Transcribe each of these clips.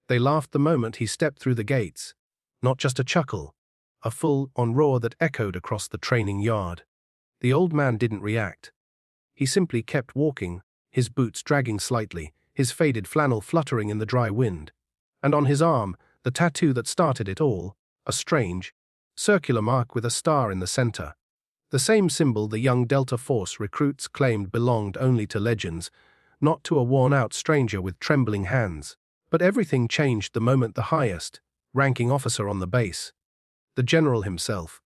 They laughed the moment he stepped through the gates. Not just a chuckle, a full-on roar that echoed across the training yard. The old man didn't react. He simply kept walking, his boots dragging slightly, his faded flannel fluttering in the dry wind. And on his arm, the tattoo that started it all, a strange, circular mark with a star in the center. The same symbol the young Delta Force recruits claimed belonged only to legends, not to a worn-out stranger with trembling hands. But everything changed the moment the highest, ranking officer on the base, the general himself,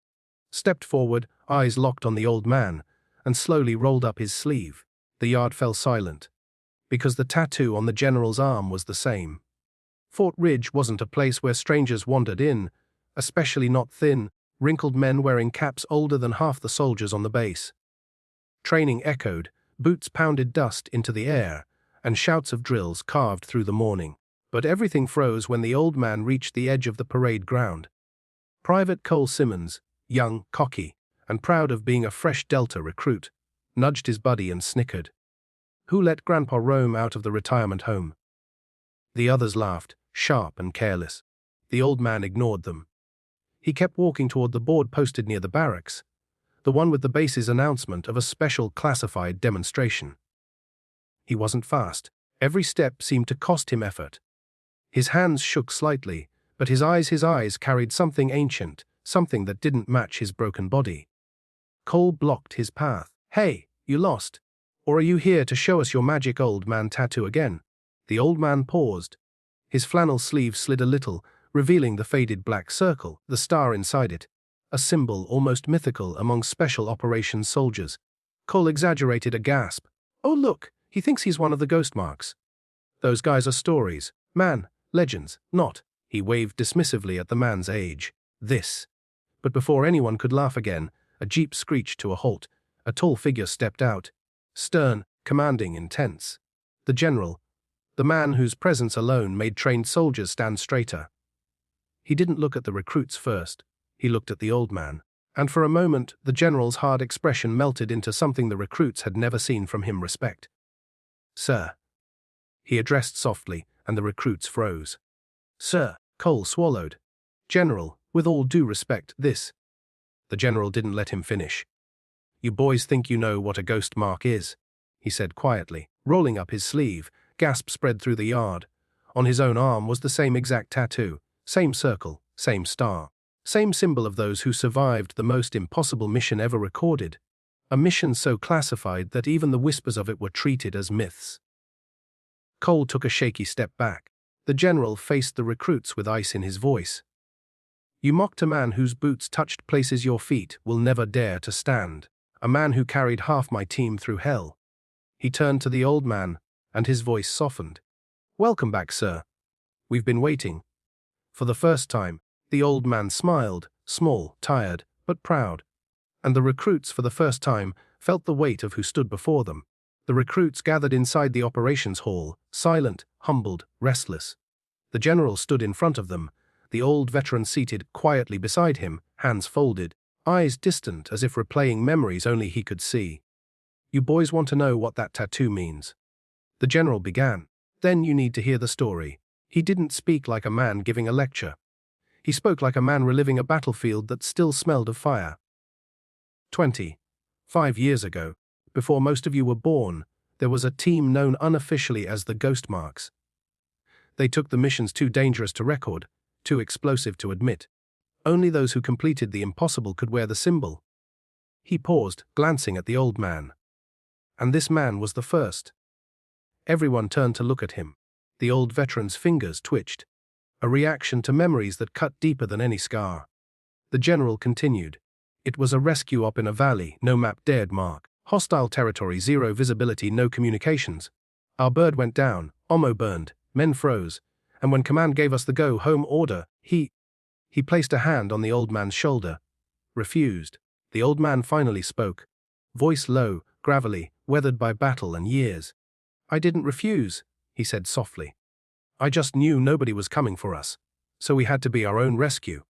stepped forward, eyes locked on the old man, and slowly rolled up his sleeve. The yard fell silent, because the tattoo on the general's arm was the same. Fort Ridge wasn't a place where strangers wandered in, especially not thin, wrinkled men wearing caps older than half the soldiers on the base. Training echoed, boots pounded dust into the air, and shouts of drills carved through the morning. But everything froze when the old man reached the edge of the parade ground. Private Cole Simmons, young, cocky, and proud of being a fresh Delta recruit, nudged his buddy and snickered. "Who let Grandpa roam out of the retirement home?" The others laughed, sharp and careless. The old man ignored them. He kept walking toward the board posted near the barracks, the one with the base's announcement of a special classified demonstration. He wasn't fast. Every step seemed to cost him effort. His hands shook slightly, but his eyes carried something ancient, something that didn't match his broken body. Cole blocked his path. "Hey, you lost? Or are you here to show us your magic old man tattoo again?" The old man paused. His flannel sleeve slid a little, revealing the faded black circle, the star inside it, a symbol almost mythical among special operations soldiers. Cole exaggerated a gasp. "Oh look, he thinks he's one of the ghost marks. Those guys are stories, man. Legends, not." He waved dismissively at the man's age. "This." But before anyone could laugh again, a jeep screeched to a halt. A tall figure stepped out. Stern, commanding, intense. The general. The man whose presence alone made trained soldiers stand straighter. He didn't look at the recruits first. He looked at the old man. And for a moment, the general's hard expression melted into something the recruits had never seen from him: respect. "Sir," he addressed softly, and the recruits froze. "Sir," Cole swallowed. "General, with all due respect, this." The general didn't let him finish. "You boys think you know what a ghost mark is," he said quietly, rolling up his sleeve. Gasp spread through the yard. On his own arm was the same exact tattoo, same circle, same star, same symbol of those who survived the most impossible mission ever recorded. A mission so classified that even the whispers of it were treated as myths. Cole took a shaky step back. The general faced the recruits with ice in his voice. "You mocked a man whose boots touched places your feet will never dare to stand. A man who carried half my team through hell." He turned to the old man, and his voice softened. "Welcome back, sir. We've been waiting." For the first time, the old man smiled, small, tired, but proud. And the recruits, for the first time, felt the weight of who stood before them. The recruits gathered inside the operations hall, silent, humbled, restless. The general stood in front of them, the old veteran seated quietly beside him, hands folded, eyes distant as if replaying memories only he could see. "You boys want to know what that tattoo means?" The general began. "Then you need to hear the story." He didn't speak like a man giving a lecture. He spoke like a man reliving a battlefield that still smelled of fire. 25 years ago, before most of you were born, there was a team known unofficially as the Ghost Marks. They took the missions too dangerous to record, too explosive to admit. Only those who completed the impossible could wear the symbol. He paused, glancing at the old man. And this man was the first. Everyone turned to look at him. The old veteran's fingers twitched, a reaction to memories that cut deeper than any scar. The general continued. "It was a rescue op in a valley no map dared mark. Hostile territory, zero visibility, no communications. Our bird went down, ammo burned, men froze, and when command gave us the go-home order, he placed a hand on the old man's shoulder. Refused." The old man finally spoke, voice low, gravelly, weathered by battle and years. "I didn't refuse," he said softly. "I just knew nobody was coming for us, so we had to be our own rescue."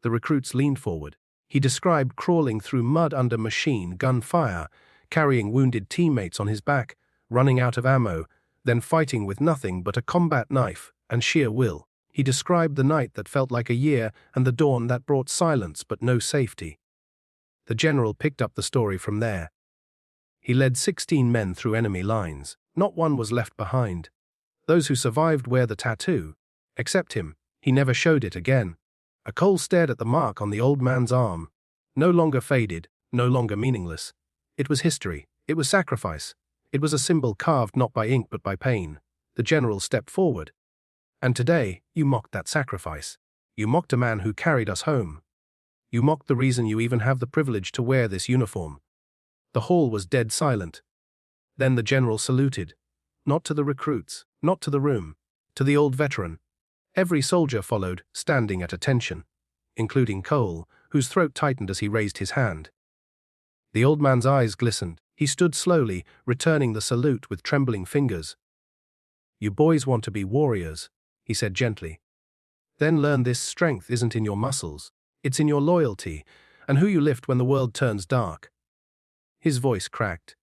The recruits leaned forward. He described crawling through mud under machine gun fire, carrying wounded teammates on his back, running out of ammo, then fighting with nothing but a combat knife, and sheer will. He described the night that felt like a year and the dawn that brought silence but no safety. The general picked up the story from there. He led 16 men through enemy lines. Not one was left behind. Those who survived wear the tattoo. Except him. He never showed it again. A Cole stared at the mark on the old man's arm. No longer faded, no longer meaningless. It was history. It was sacrifice. It was a symbol carved not by ink but by pain. The general stepped forward. And today, you mocked that sacrifice. You mocked a man who carried us home. You mocked the reason you even have the privilege to wear this uniform. The hall was dead silent. Then the general saluted. Not to the recruits, not to the room, to the old veteran. Every soldier followed, standing at attention, including Cole, whose throat tightened as he raised his hand. The old man's eyes glistened. He stood slowly, returning the salute with trembling fingers. You boys want to be warriors, he said gently. Then learn this: strength isn't in your muscles. It's in your loyalty, and who you lift when the world turns dark. His voice cracked.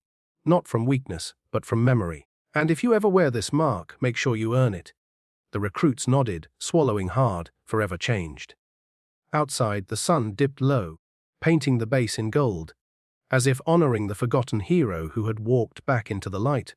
Not from weakness, but from memory. And if you ever wear this mark, make sure you earn it. The recruits nodded, swallowing hard, forever changed. Outside, the sun dipped low, painting the base in gold, as if honoring the forgotten hero who had walked back into the light.